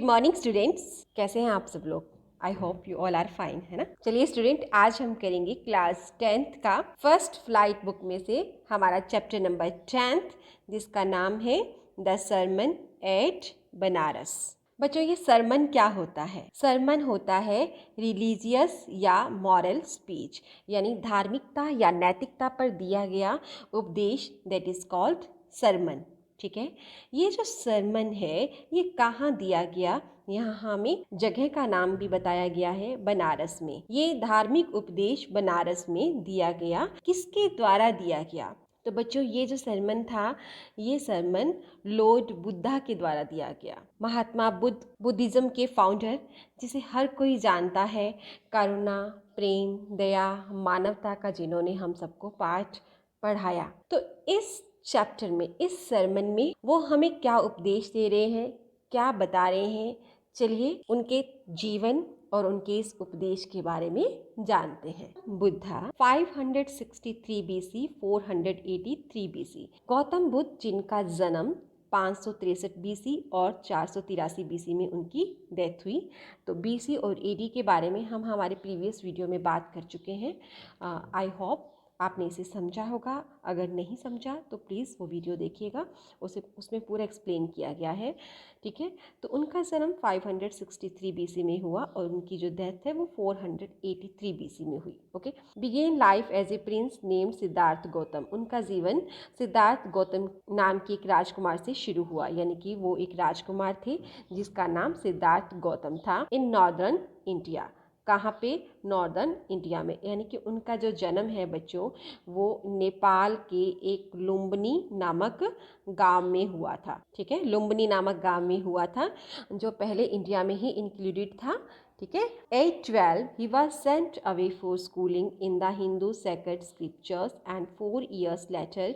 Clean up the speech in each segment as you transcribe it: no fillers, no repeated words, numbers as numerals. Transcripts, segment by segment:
Good morning students, कैसे हैं आप सब लोग। I hope you all are fine, है ना। चलिए स्टूडेंट, आज हम करेंगे क्लास 10th का फर्स्ट फ्लाइट बुक में से हमारा चैप्टर नंबर 10th, जिसका नाम है द सरमन एट बनारस। बच्चों, ये सरमन क्या होता है? सरमन होता है रिलीजियस या मॉरल स्पीच, यानी धार्मिकता या नैतिकता पर दिया गया उपदेश, दैट इज कॉल्ड सरमन। ठीक है, ये जो सरमन है ये कहाँ दिया गया? यहाँ हमें जगह का नाम भी बताया गया है, बनारस में। ये धार्मिक उपदेश बनारस में दिया गया। किसके द्वारा दिया गया? तो बच्चों, ये जो सरमन था, ये सरमन लॉर्ड बुद्धा के द्वारा दिया गया। महात्मा बुद्ध, बुद्धिज्म के फाउंडर, जिसे हर कोई जानता है, करुणा, प्रेम, दया, मानवता का जिन्होंने हम सबको पाठ पढ़ाया। तो इस चैप्टर में, इस सरमन में वो हमें क्या उपदेश दे रहे हैं, क्या बता रहे हैं? चलिए उनके जीवन और उनके इस उपदेश के बारे में जानते हैं। बुद्धा 563 BC 483 BC, गौतम बुद्ध जिनका जन्म 563 BC और 483 BC में उनकी डेथ हुई। तो BC और AD के बारे में हम हमारे प्रीवियस वीडियो में बात कर चुके हैं। आई होप आपने इसे समझा होगा। अगर नहीं समझा तो प्लीज़ वो वीडियो देखिएगा, उसमें पूरा एक्सप्लेन किया गया है। ठीक है, तो उनका जन्म 563 BC में हुआ और उनकी जो डेथ है वो 483 BC में हुई। Okay, began life as a prince named Siddhartha Gautam. उनका जीवन सिद्धार्थ गौतम नाम के एक राजकुमार से शुरू हुआ, यानी कि वो एक राजकुमार थे जिसका नाम सिद्धार्थ गौतम था। इन नॉर्दर्न इंडिया, कहाँ पे? नॉर्दर्न इंडिया में। यानी कि उनका जो जन्म है बच्चों, वो नेपाल के एक लुम्बिनी नामक गांव में हुआ था। ठीक है, लुम्बिनी नामक गांव में हुआ था, जो पहले इंडिया में ही इंक्लूडेड था। ठीक है, 812 he was sent away for schooling in the Hindu sacred scriptures and 4 years later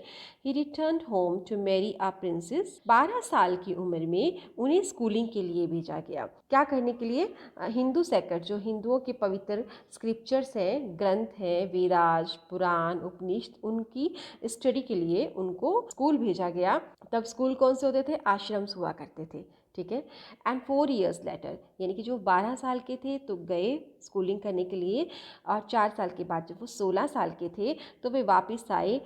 he returned home to marry a princess। 12 साल की उम्र में उन्हें स्कूलिंग के लिए भेजा गया। क्या करने के लिए? हिंदू सेक्रेड, जो हिंदुओं के पवित्र स्क्रिप्चर्स हैं, ग्रंथ हैं, वेदास, पुराण, उपनिषद, उनकी स्टडी के लिए उनको स्कूल भेजा गया। तब स्कूल कौन से होते थे? आश्रम्स हुआ करते थे। ठीक है, एंड 4 years लेटर, यानी कि जो 12 साल के थे तो गए स्कूलिंग करने के लिए, और 4 साल के बाद जब वो 16 साल के थे तो वे वापस आए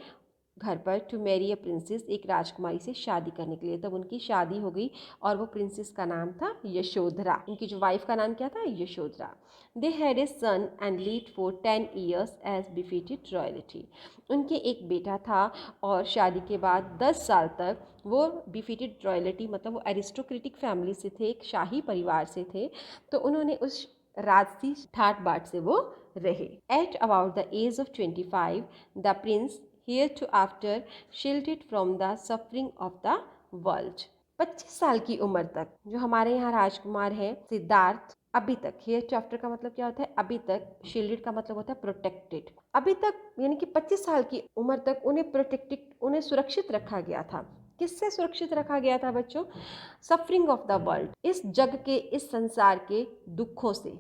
घर पर टू मैरी अ प्रिंसेस, एक राजकुमारी से शादी करने के लिए। तब उनकी शादी हो गई और वो प्रिंसेस का नाम था यशोधरा। उनकी जो वाइफ का नाम क्या था? Yashodhara. They had a son and lived for 10 years as befitted royalty. उनके एक बेटा था और शादी के बाद 10 साल तक वो बिफिटेड रॉयल्टी, मतलब वो एरिस्टोक्रेटिक फैमिली से थे, एक शाही परिवार से थे, तो उन्होंने उस राजसी ठाट बाट से वो रहे। At about the age of 25 the prince hereafter shielded from the suffering of the world। 25 साल की उम्र तक जो हमारे यहाँ राजकुमार है सिद्धार्थ, अभी तक, hereafter का मतलब क्या होता है? अभी तक। शील्डेड का मतलब होता है प्रोटेक्टेड। अभी तक यानी कि 25 साल की उम्र तक उन्हें प्रोटेक्टेड, उन्हें सुरक्षित रखा गया था। किससे सुरक्षित रखा गया था बच्चों? सफरिंग ऑफ द वर्ल्ड, इस जग के, इस संसार के दुखों से,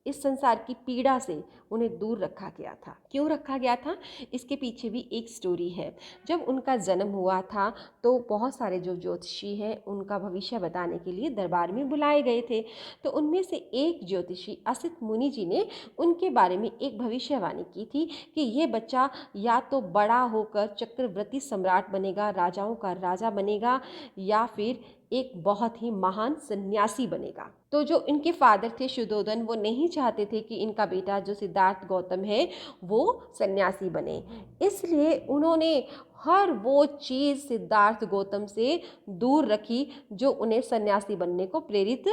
इस संसार की पीड़ा से उन्हें दूर रखा गया था। क्यों रखा गया था? इसके पीछे भी एक स्टोरी है। जब उनका जन्म हुआ था तो बहुत सारे जो ज्योतिषी हैं उनका भविष्य बताने के लिए दरबार में बुलाए गए थे। तो उनमें से एक ज्योतिषी असित मुनि जी ने उनके बारे में एक भविष्यवाणी की थी कि ये बच्चा या तो बड़ा होकर चक्रवर्ती सम्राट बनेगा, राजाओं का राजा बनेगा, या फिर एक बहुत ही महान सन्यासी बनेगा। तो जो इनके फादर थे शुद्धोधन, वो नहीं चाहते थे कि इनका बेटा जो सिद्धार्थ गौतम है वो सन्यासी बने, इसलिए उन्होंने हर वो चीज़ सिद्धार्थ गौतम से दूर रखी जो उन्हें सन्यासी बनने को प्रेरित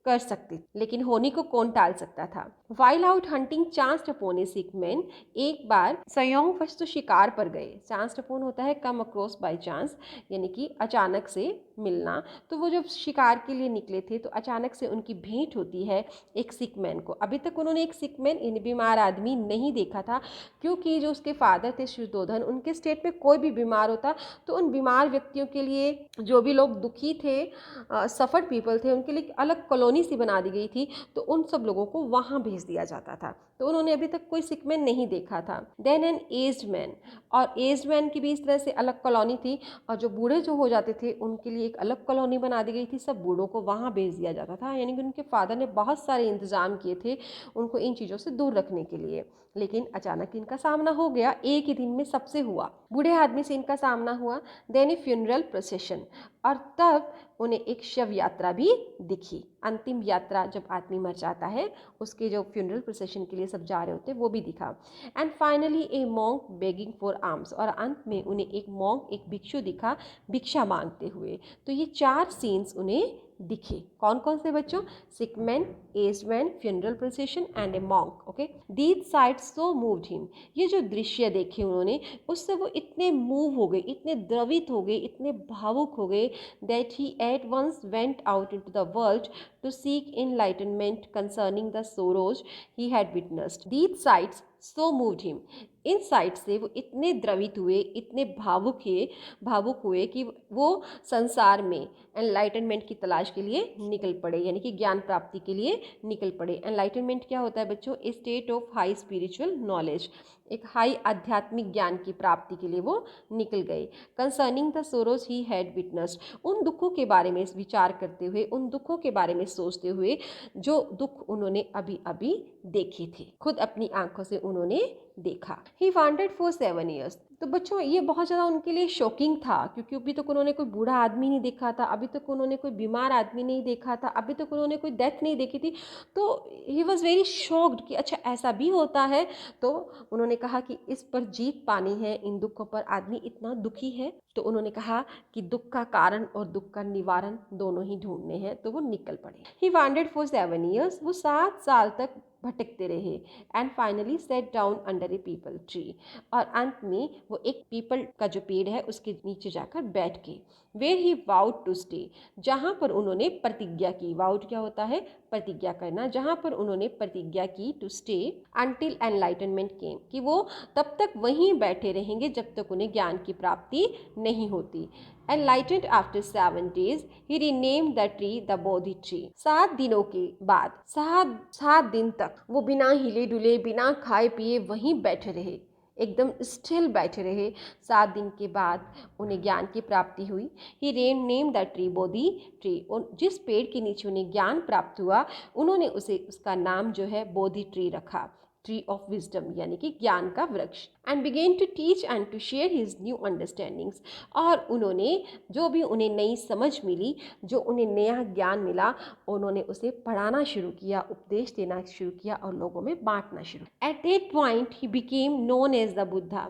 कर सकती। लेकिन होनी को कौन टाल सकता था? While out hunting chanced upon a sick man, एक बार संयोगवश तो शिकार पर गए। चांस्ड अपॉन होता है कम अक्रॉस बाय चांस, यानी कि अचानक से मिलना। तो वो जब शिकार के लिए निकले थे तो अचानक से उनकी भेंट होती है एक सिक मैन को। अभी तक उन्होंने एक सिक मैन, यानी बीमार आदमी नहीं देखा था, क्योंकि जो उसके फादर थे शुद्धोधन, उनके स्टेट में कोई भी बीमार होता तो उन बीमार व्यक्तियों के लिए, जो भी लोग दुखी थे, सफर्ड पीपल थे, उनके लिए अलग कॉलोनी सी बना दी गई थी। तो उन सब लोगों को वहाँ भेज दिया जाता था। तो उन्होंने अभी तक कोई सिक मैन नहीं देखा था। देन एन एज्ड मैन, और एज्ड मैन की भी इस तरह से अलग कॉलोनी थी, और जो बूढ़े जो हो जाते थे उनके लिए एक अलग कॉलोनी बना दी गई थी, सब बूढ़ों को वहाँ भेज दिया जाता था। यानी कि उनके फादर ने बहुत सारे इंतजाम किए थे उनको इन चीज़ों से दूर रखने के लिए। लेकिन अचानक इनका सामना हो गया, एक ही दिन में सबसे हुआ, बूढ़े आदमी से इनका सामना हुआ। देन ए फ्यूनरल प्रोसेशन, और तब उन्हें एक शव यात्रा भी दिखी। अंतिम यात्रा, जब आदमी मर जाता है उसके जो फ्यूनरल प्रोसेशन के लिए सब जा रहे होते हैं, वो भी दिखा। And finally A monk begging for arms, और अंत में उन्हें एक मॉन्क, एक भिक्षु दिखा भिक्षा मांगते हुए। तो ये 4 सीन्स उन्हें दिखे। कौन कौन से बच्चों? Sick man, aged man, funeral procession and a monk. Okay, these sights so moved him, ये जो दृश्य देखे उन्होंने, उससे वो इतने मूव हो गए, इतने द्रवित हो गए, इतने भावुक हो गए, that he at once went out into the world to seek enlightenment concerning the sorrows he had witnessed. These sights so moved him, इन साइट से वो इतने द्रवित हुए, इतने भावुक हुए कि वो संसार में एनलाइटनमेंट की तलाश के लिए निकल पड़े, यानी कि ज्ञान प्राप्ति के लिए निकल पड़े। एनलाइटनमेंट क्या होता है बच्चों? A state of high spiritual knowledge, एक हाई आध्यात्मिक ज्ञान की प्राप्ति के लिए वो निकल गए। Concerning the sorrows he had witnessed, उन दुखों के बारे में विचार करते हुए, उन दुखों के बारे में सोचते हुए जो दुख उन्होंने अभी अभी देखे थे, खुद अपनी आंखों से उन्होंने देखा। ही वांटेड फॉर 7 years, तो बच्चों ये बहुत ज़्यादा उनके लिए शॉकिंग था, क्योंकि अभी तक उन्होंने कोई बूढ़ा आदमी नहीं देखा था, अभी तक उन्होंने कोई बीमार आदमी नहीं देखा था, अभी तक उन्होंने कोई डेथ नहीं देखी थी। तो ही वॉज वेरी शॉक्ड कि अच्छा ऐसा भी होता है। तो उन्होंने कहा कि इस पर जीत पानी है, इन दुखों पर आदमी इतना दुखी है। तो उन्होंने कहा कि दुख का कारण और दुख का निवारण दोनों ही ढूंढने हैं, तो वो निकल पड़े। ही वांडेड फॉर 7 years, वो 7 साल तक भटकते रहे। And finally set down under A people tree, और अंत में वो एक पीपल का जो पेड़ है उसके नीचे जाकर बैठ के। Where he vowed to stay, जहाँ पर उन्होंने प्रतिज्ञा की। वाउड क्या होता है? प्रतिज्ञा करना। जहाँ पर उन्होंने प्रतिज्ञा की टू स्टे अंटिल एनलाइटनमेंट केम, कि वो तब तक वहीं बैठे रहेंगे जब तक उन्हें ज्ञान की प्राप्ति नहीं होती। Enlightened after 7 days, he renamed the tree the Bodhi tree. 7 दिनों के बाद, 7 दिन तक वो बिना हिले डुले, बिना खाए पिए वहीं बैठे रहे, एकदम स्टिल बैठे रहे। 7 दिन के बाद उन्हें ज्ञान की प्राप्ति हुई। He named the tree Bodhi tree, जिस पेड़ के नीचे उन्हें ज्ञान प्राप्त हुआ उन्होंने उसका नाम जो है बोधि ट्री रखा, ट्री ऑफ विजडम, यानी कि ज्ञान का वृक्ष। And began to teach and to share his new understandings, और उन्होंने जो भी उन्हें नई समझ मिली, जो उन्हें नया ज्ञान मिला, उन्होंने उसे पढ़ाना शुरू किया, उपदेश देना शुरू किया और लोगों में बांटना शुरू। At that point he became known as the Buddha,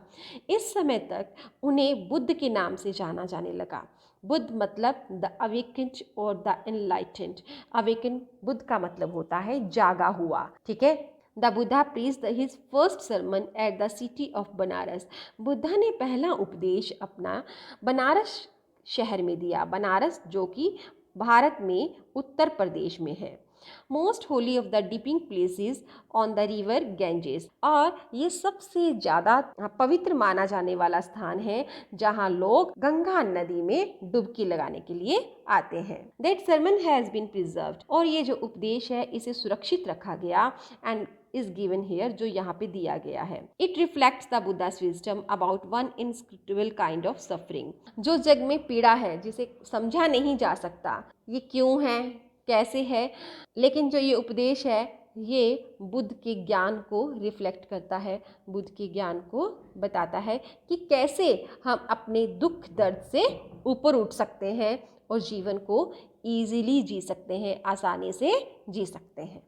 इस समय तक उन्हें बुद्ध के नाम से जाना जाने लगा। बुद्ध मतलब द अवेकेंड और द एनलाइटेंड। अवेकेंड बुद्ध का मतलब होता है जागा हुआ, ठीक है। The Buddha preached his first sermon at the city of Banaras, Buddha ने पहला उपदेश अपना बनारस शहर में दिया। बनारस जो कि भारत में उत्तर प्रदेश में है। Most Holi of the dipping places on the river Ganges, और ये सबसे ज़्यादा पवित्र माना जाने वाला स्थान है जहाँ लोग गंगा नदी में डुबकी लगाने के लिए आते हैं। That sermon has been preserved, और ये जो उपदेश है इसे सुरक्षित रखा गया। एंड is given here, जो यहाँ पे दिया गया है। It reflects the Buddha's wisdom about one inscrutable kind of suffering, जो जग में पीड़ा है जिसे समझा नहीं जा सकता, ये क्यों है, कैसे है, लेकिन जो ये उपदेश है ये बुद्ध के ज्ञान को रिफ्लेक्ट करता है, बुद्ध के ज्ञान को बताता है कि कैसे हम अपने दुख दर्द से ऊपर उठ सकते हैं और जीवन को ईजिली जी सकते हैं, आसानी से जी सकते हैं।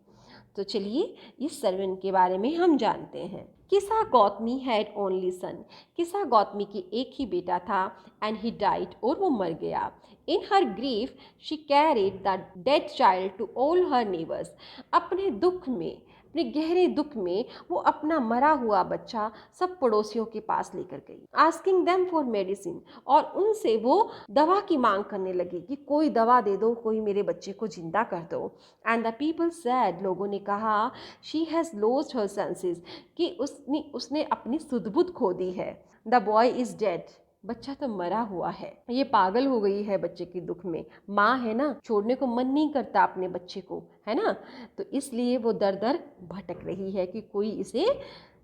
तो चलिए इस सरवन के बारे में हम जानते हैं। किसा गौतमी हैड ओनली सन, किसा गौतमी के एक ही बेटा था। एंड ही डाइड, और वो मर गया। In her grief she carried the dead child to all her neighbours, अपने दुख में, अपने गहरे दुख में वो अपना मरा हुआ बच्चा सब पड़ोसियों के पास लेकर गई। आस्किंग देम फॉर मेडिसिन, और उनसे वो दवा की मांग करने लगी कि कोई दवा दे दो, कोई मेरे बच्चे को जिंदा कर दो। एंड द पीपल सैड, लोगों ने कहा, she has lost her senses, कि उसने अपनी सुध बुध खो दी है। द बॉय इज डेड, बच्चा तो मरा हुआ है, ये पागल हो गई है बच्चे के दुख में। माँ है ना, छोड़ने को मन नहीं करता अपने बच्चे को, है ना, तो इसलिए वो दर दर भटक रही है कि कोई इसे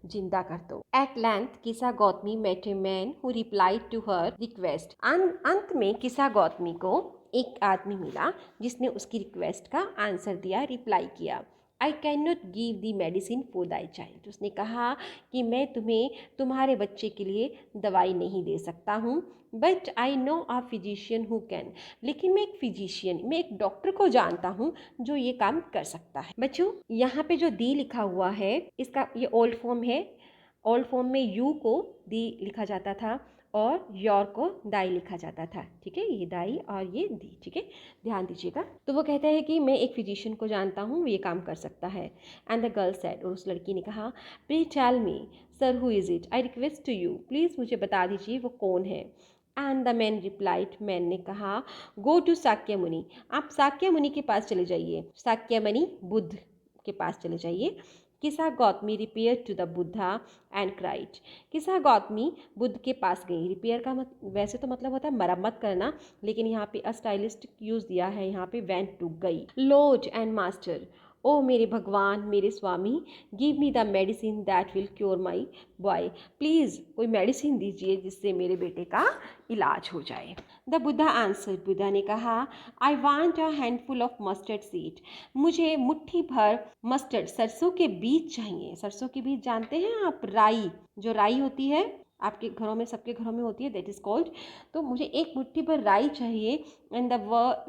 जिंदा कर दो। At length Kisa Gotami met a man who replied to her request. अंत में किसा गौतमी को एक आदमी मिला जिसने उसकी रिक्वेस्ट का आंसर दिया, रिप्लाई किया। I can not give the medicine for thy child. उसने कहा कि मैं तुम्हें तुम्हारे बच्चे के लिए दवाई नहीं दे सकता हूँ, but I know a physician who can. लेकिन मैं एक फिजिशियन, मैं एक डॉक्टर को जानता हूँ जो ये काम कर सकता है। बच्चों यहाँ पे जो दी लिखा हुआ है इसका ये ओल्ड फॉर्म है। ओल्ड फॉर्म में यू को दी लिखा जाता था और योर को दाई लिखा जाता था, ठीक है, ये दाई और ये दी, ठीक है, ध्यान दीजिएगा। तो वो कहता है कि मैं एक फिजिशियन को जानता हूँ, वो ये काम कर सकता है। एंड द गर्ल सेड, और उस लड़की ने कहा, please tell me sir who is it, I request to you, please मुझे बता दीजिए वो कौन है। And the man replied, man ने कहा, गो टू साक्य मुनि, आप साक्य मुनि के पास चले जाइए। साक्य मुनि बुद्ध के पास चले जाइए। Kisa Gotami repair to the Buddha and cried. Kisa Gotami Buddha के पास गई। रिपेयर का वैसे तो मतलब होता है मरम्मत करना, लेकिन यहाँ पे अस्टाइलिस्टिक यूज़ दिया है, यहाँ पे वेंट टू गई। लॉर्ड एंड मास्टर, ओ मेरे भगवान, मेरे स्वामी, give me the medicine that will cure my boy, please कोई मेडिसिन दीजिए जिससे मेरे बेटे का इलाज हो जाए। द बुद्धा आंसर, बुद्धा ने कहा, I want a handful of mustard seed, मुझे मुट्ठी भर मस्टर्ड सरसों के बीज चाहिए। सरसों के बीज जानते हैं आप, राई, जो राई होती है आपके घरों में, सबके घरों में होती है, दैट इज कॉल्ड। तो मुझे एक मुट्ठी भर राई चाहिए। And the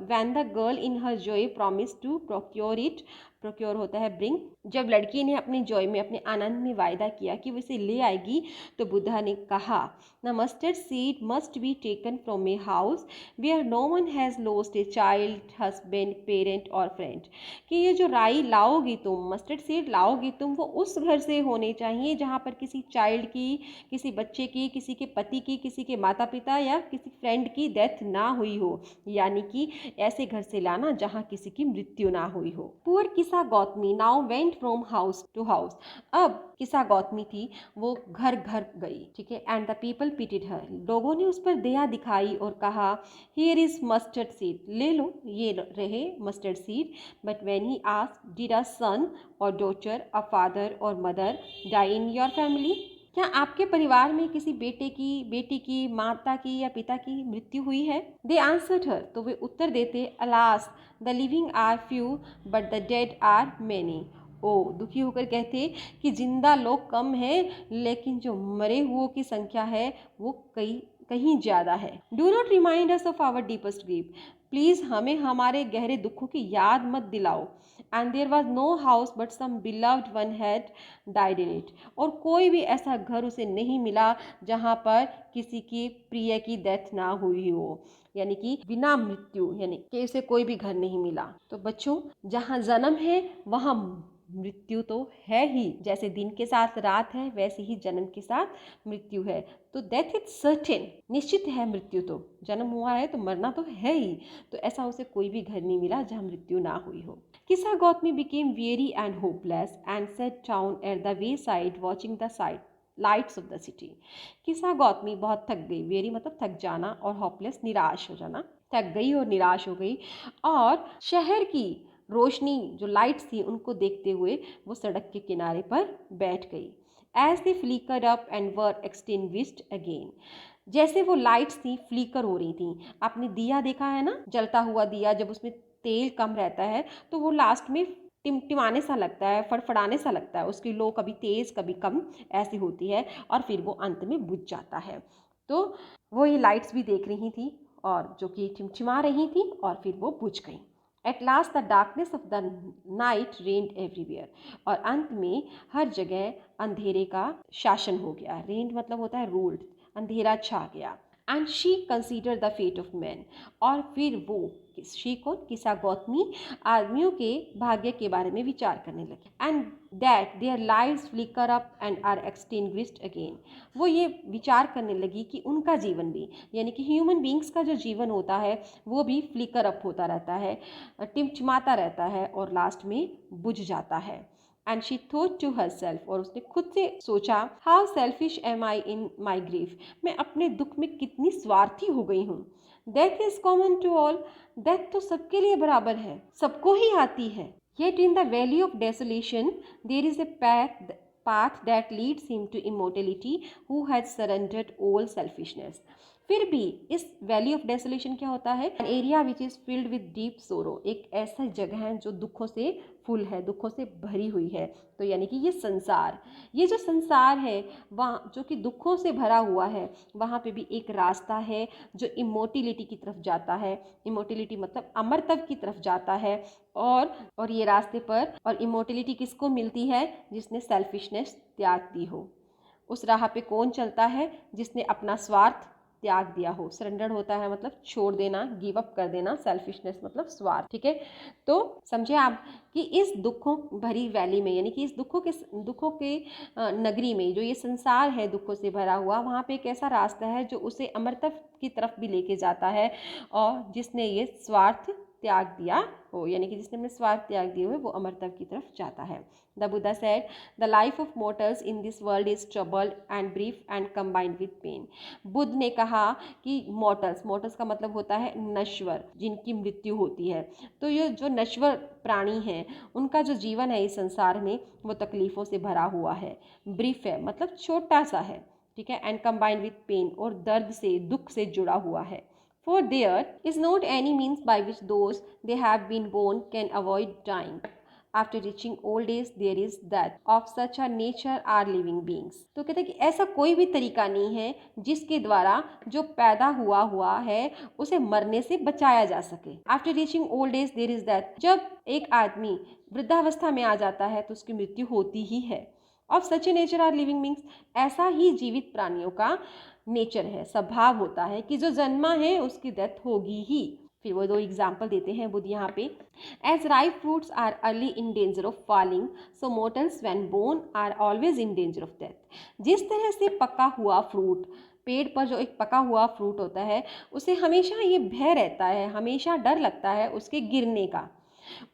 when the girl in her joy promise to procure it, procure होता है ब्रिंग। जब लड़की ने अपने जॉय में, अपने आनंद में वायदा किया कि वो इसे ले आएगी, तो बुद्धा ने कहा, the mustard seed must be taken from a house where no one has lost a child, husband, parent और फ्रेंड। कि ये जो राई लाओगी तुम, मस्टर्ड सीड लाओगी तुम, वो उस घर से होने चाहिए जहाँ पर किसी चाइल्ड की, किसी बच्चे की, किसी के पति की, किसी के माता पिता या किसी फ्रेंड की डेथ ना हुई हो, यानी कि ऐसे घर से लाना जहाँ किसी की मृत्यु ना हुई हो। Poor Kisa Gotami now went from house to house. अब किसा गौतमी थी, वो घर घर गई, ठीक है। एंड द पीपल पिटिड हर, लोगों ने उस पर दया दिखाई और कहा, हियर इज मस्टर्ड सीड, ले लो, ये रहे mustard seed. But when he asked, did a son or daughter, a father or mother die in your family, क्या आपके परिवार में किसी बेटे की, बेटी की, माता की या पिता की मृत्यु हुई है? दे आंसर्ड हर, तो वे उत्तर देते, alas the living are few but the dead are many. ओ, दुखी होकर कहते कि जिंदा लोग कम हैं, लेकिन जो मरे हुओं की संख्या है वो कहीं ज़्यादा है। Do not remind us of our deepest grief, please हमें हमारे गहरे दुखों की याद मत दिलाओ। And there was no house but some beloved one had died in it, और कोई भी ऐसा घर उसे नहीं मिला जहाँ पर किसी की प्रिय की डेथ ना हुई हो, यानी कि बिना मृत्यु, यानी कि उसे कोई भी घर नहीं मिला। तो बच्चों, जहाँ जन्म है वहाँ मृत्यु तो है ही, जैसे दिन के साथ रात है वैसे ही जन्म के साथ मृत्यु है। तो डेथ इज सर्टेन, निश्चित है मृत्यु, तो जन्म हुआ है तो मरना तो है ही। तो ऐसा उसे कोई भी घर नहीं मिला जहाँ मृत्यु ना हुई हो। किसा Gautami became weary and hopeless and sat down at the wayside watching the lights off the city. किसा गौतमी बहुत थक गई, वेरी मतलब थक जाना, और होपलेस निराश हो जाना, थक गई और निराश हो गई, और शहर की रोशनी जो लाइट्स थी उनको देखते हुए वो सड़क के किनारे पर बैठ गई। As they flickered up and were extinguished again, जैसे वो लाइट्स थी फ्लिकर हो रही थी। आपने दिया देखा है ना, जलता हुआ दिया, जब उसमें तेल कम रहता है तो वो लास्ट में टिमटिमाने सा लगता है, फड़फड़ाने सा लगता है, उसकी लो कभी तेज़ कभी कम ऐसी होती है, और फिर वो अंत में बुझ जाता है। तो वो ये लाइट्स भी देख रही थी और जो कि टिमटिमा रही थी, और फिर वो बुझ गई। At last the darkness of the night rained everywhere, और अंत में हर जगह अंधेरे का शासन हो गया। रेन्ड मतलब होता है रूल्ड, अंधेरा छा गया। And she consider the fate of man, और फिर वो शी को, किसा गौतमी, आदमियों के भाग्य के बारे में विचार करने लगी। And that their lives flicker up and are extinguished again, वो ये विचार करने लगी कि उनका जीवन भी, यानी कि ह्यूमन बींग्स का जो जीवन होता है वो भी फ्लिकर अप होता रहता है, टिमटिमाता रहता है और लास्ट में बुझ जाता है। And she thought to herself, और उसने खुद से सोचा, how selfish am I in my grief, मैं अपने दुख में कितनी स्वार्थी हो गई हूँ। Death is common to all, death तो सबके लिए बराबर है, सबको ही आती है। Yet in the valley of desolation there is a path that leads him to immortality who has surrendered all selfishness. फिर भी इस वैली ऑफ डेसोलेशन क्या होता है? An area which is filled with deep सोरो, एक ऐसा जगह है जो दुखों से फुल है, दुखों से भरी हुई है। तो यानी कि ये जो संसार है वहाँ जो कि दुखों से भरा हुआ है, वहाँ पे भी एक रास्ता है जो इमोर्टिलिटी की तरफ जाता है। इमोर्टिलिटी मतलब अमरत्व की तरफ जाता है। और ये रास्ते पर और इमोर्टिलिटी किसको मिलती है? जिसने सेल्फिशनेस त्याग दी हो। उस राह पे कौन चलता है? जिसने अपना स्वार्थ त्याग दिया हो। सरेंडर होता है मतलब छोड़ देना, गिव अप कर देना। सेल्फिशनेस मतलब स्वार्थ। ठीक है, तो समझे आप कि इस दुखों भरी वैली में, यानी कि इस दुखों के नगरी में, जो ये संसार है दुखों से भरा हुआ, वहाँ पे एक ऐसा रास्ता है जो उसे अमरत्व की तरफ भी लेके जाता है। और जिसने ये स्वार्थ त्याग दिया हो, यानी कि जिसने अपने स्वार्थ त्याग दिए हुए, वो अमरत्व की तरफ जाता है। The Buddha said, the life of mortals in this world is troubled and brief and combined with pain. Buddha ने कहा कि मोर्टल्स का मतलब होता है नश्वर, जिनकी मृत्यु होती है। तो ये जो नश्वर प्राणी हैं, उनका जो जीवन है इस संसार में, वो तकलीफ़ों से भरा हुआ है। ब्रीफ है मतलब छोटा सा है, ठीक है, एंड कंबाइंड विद पेन, और दर्द से, दुख से जुड़ा हुआ है। For there is not any means by which those they have been born can avoid dying. After reaching old age, there is death. Of such a nature are living beings. तो कहते हैं कि ऐसा कोई भी तरीका नहीं है जिसके द्वारा जो पैदा हुआ है उसे मरने से बचाया जा सके। After reaching old age, there is death. जब एक आदमी वृद्धावस्था में आ जाता है तो उसकी मृत्यु होती ही है। Of such a nature are living beings. ऐसा ही जीवित प्राणियों का नेचर है, स्वभाव होता है कि जो जन्मा है उसकी डेथ होगी ही। फिर वो 2 एग्जाम्पल देते हैं बुद्ध यहाँ पे। As ripe fruits are early in danger of falling, so mortals when born are always in danger of death. जिस तरह से पका हुआ फ्रूट, पेड़ पर जो एक पका हुआ फ्रूट होता है, उसे हमेशा ये भय रहता है, हमेशा डर लगता है उसके गिरने का।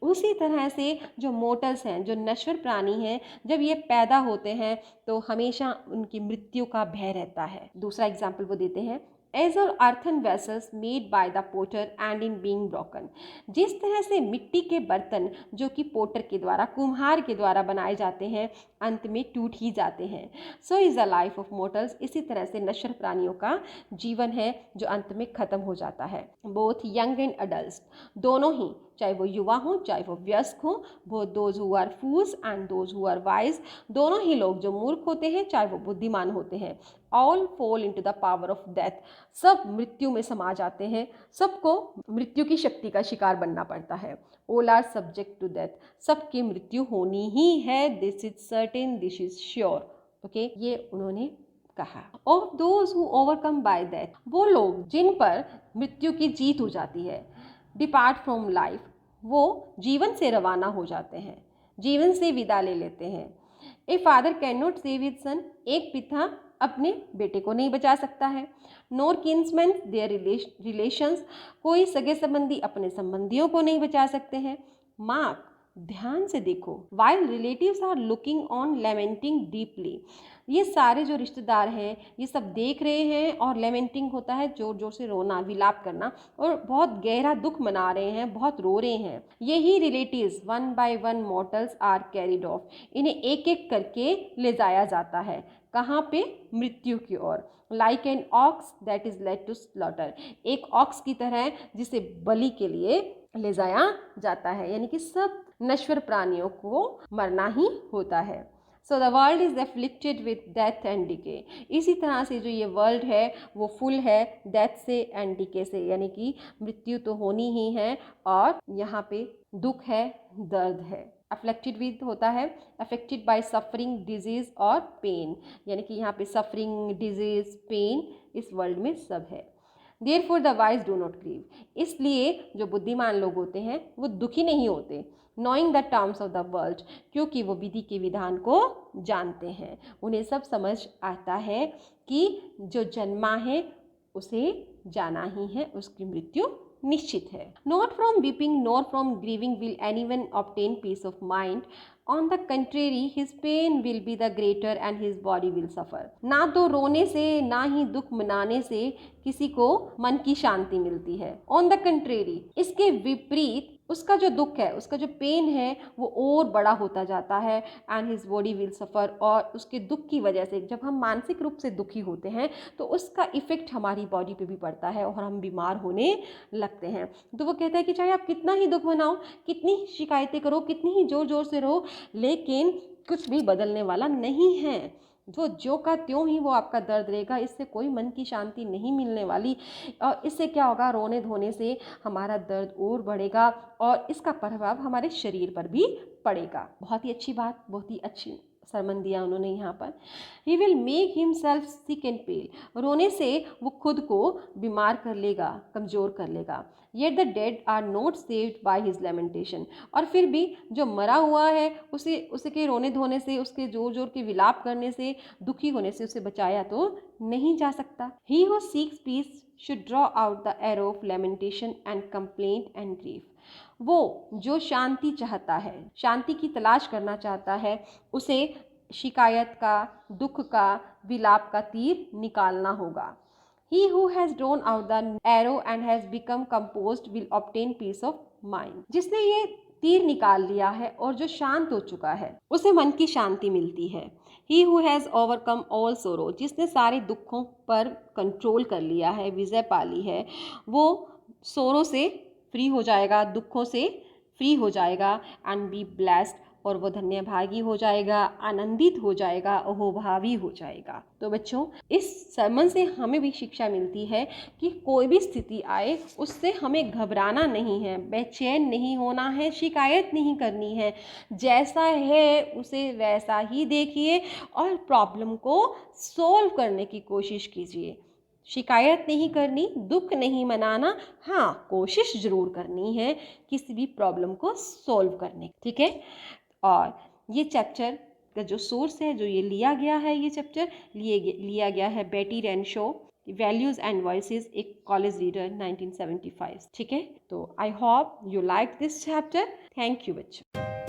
उसी तरह से जो मोर्टल्स हैं, जो नश्वर प्राणी हैं, जब ये पैदा होते हैं तो हमेशा उनकी मृत्यु का भय रहता है। दूसरा एग्जाम्पल वो देते हैं, as all earthen vessels made by the potter and in being broken. जिस तरह से मिट्टी के बर्तन जो कि पोटर के द्वारा, कुम्हार के द्वारा बनाए जाते हैं, अंत में टूट ही जाते हैं। So is the life of mortals. इसी तरह से नश्वर प्राणियों का जीवन है जो अंत में खत्म हो जाता है। बोथ यंग एंड अडल्ट, दोनों ही, चाहे वो युवा हों चाहे वो वयस्क हों, both those who are fools and those who are wise, दोनों ही लोग जो मूर्ख होते हैं चाहे वो बुद्धिमान होते हैं, all fall into the power of death. सब मृत्यु में समा जाते हैं, सबको मृत्यु की शक्ति का शिकार बनना पड़ता है। All are subject to death, सबकी मृत्यु होनी ही है। This is certain, this is sure. Okay, ये उन्होंने कहा। Of those who overcome by death, वो लोग जिन पर मृत्यु की जीत हो जाती है, डिपार्ट फ्रॉम लाइफ, वो जीवन से रवाना हो जाते हैं, जीवन से विदा ले लेते हैं। A father can not save his son, एक पिता अपने बेटे को नहीं बचा सकता है। नोर किन्समैन देयर रिलेशंस, कोई सगे संबंधी अपने संबंधियों को नहीं बचा सकते हैं। मार्क, ध्यान से देखो, while relatives are looking on lamenting deeply, ये सारे जो रिश्तेदार हैं ये सब देख रहे हैं, और लेमेंटिंग होता है जोर जोर से रोना, विलाप करना, और बहुत गहरा दुख मना रहे हैं, बहुत रो रहे हैं। यही relatives one by one mortals are carried off, इन्हें एक एक करके ले जाया जाता है। कहाँ पे? मृत्यु की ओर। Like an ox that is led to slaughter, एक ऑक्स की तरह जिसे बलि के लिए ले जाया जाता है, यानी कि सब नश्वर प्राणियों को मरना ही होता है। So the world is afflicted with death and decay, इसी तरह से जो ये वर्ल्ड है वो फुल है डेथ से एंड डिके से, यानी कि मृत्यु तो होनी ही है और यहाँ पे दुख है, दर्द है। अफ्लेक्टेड विद होता है अफेक्टेड बाय सफरिंग, डिजीज और पेन, यानी कि यहाँ पे सफरिंग, डिजीज, पेन इस वर्ल्ड में सब है। Therefore the wise do not grieve, इसलिए जो बुद्धिमान लोग होते हैं वो दुखी नहीं होते। Knowing the terms of the world, क्योंकि वो विधि के विधान को जानते हैं, उन्हें सब समझ आता है कि जो जन्मा है उसे जाना ही है, उसकी मृत्यु निश्चित है। Not from weeping nor from grieving will anyone obtain peace of mind, on the contrary his pain will be the greater and his body will suffer. ना तो रोने से ना ही दुख मनाने से किसी को मन की शांति मिलती है। ऑन द कंट्रेरी, इसके विपरीत उसका जो दुख है, उसका जो पेन है वो और बड़ा होता जाता है, and his body will suffer, और उसके दुख की वजह से जब हम मानसिक रूप से दुखी होते हैं तो उसका इफ़ेक्ट हमारी बॉडी पे भी पड़ता है और हम बीमार होने लगते हैं। तो वो कहता है कि चाहे आप कितना ही दुख मनाओ, कितनी ही शिकायतें करो, कितनी ही ज़ोर ज़ोर से रहो, लेकिन कुछ भी बदलने वाला नहीं है। जो का त्यों ही वो आपका दर्द रहेगा, इससे कोई मन की शांति नहीं मिलने वाली, और इससे क्या होगा, रोने धोने से हमारा दर्द और बढ़ेगा और इसका प्रभाव हमारे शरीर पर भी पड़ेगा। बहुत ही अच्छी बात, बहुत ही अच्छी सरमन दिया उन्होंने यहाँ पर। He will make himself sick and pale, रोने से वो खुद को बीमार कर लेगा, कमज़ोर कर लेगा। Yet the dead are not saved by his lamentation, और फिर भी जो मरा हुआ है उसके रोने धोने से, उसके जोर जोर के विलाप करने से, दुखी होने से उसे बचाया तो नहीं जा सकता। He who seeks peace should draw out the arrow of lamentation and complaint and grief, वो जो शांति चाहता है, शांति की तलाश करना चाहता है, उसे शिकायत का, दुख का, विलाप का तीर निकालना होगा। He who has drawn out the arrow and has become composed will obtain peace of mind. जिसने ये तीर निकाल लिया है और जो शांत हो चुका है उसे मन की शांति मिलती है। He who has overcome all sorrow, जिसने सारे दुखों पर कंट्रोल कर लिया है, विजय पा ली है, वो सोरो से फ्री हो जाएगा, दुखों से फ्री हो जाएगा, एंड बी ब्लेस्ड, और वो धन्य भागी हो जाएगा, आनंदित हो जाएगा, अहोभावी हो जाएगा। तो बच्चों, इस सरमन से हमें भी शिक्षा मिलती है कि कोई भी स्थिति आए उससे हमें घबराना नहीं है, बेचैन नहीं होना है, शिकायत नहीं करनी है। जैसा है उसे वैसा ही देखिए और प्रॉब्लम को सॉल्व करने की कोशिश कीजिए। शिकायत नहीं करनी, दुख नहीं मनाना, हाँ कोशिश ज़रूर करनी है किसी भी प्रॉब्लम को सॉल्व करने की, ठीक है। और ये चैप्टर का जो सोर्स है, जो ये लिया गया है, ये चैप्टर लिया गया है बेटी रेनशो, वैल्यूज़ एंड वॉइसेस, एक कॉलेज रीडर 1975, ठीक है। तो आई hope you like this chapter. Thank you बच्चों।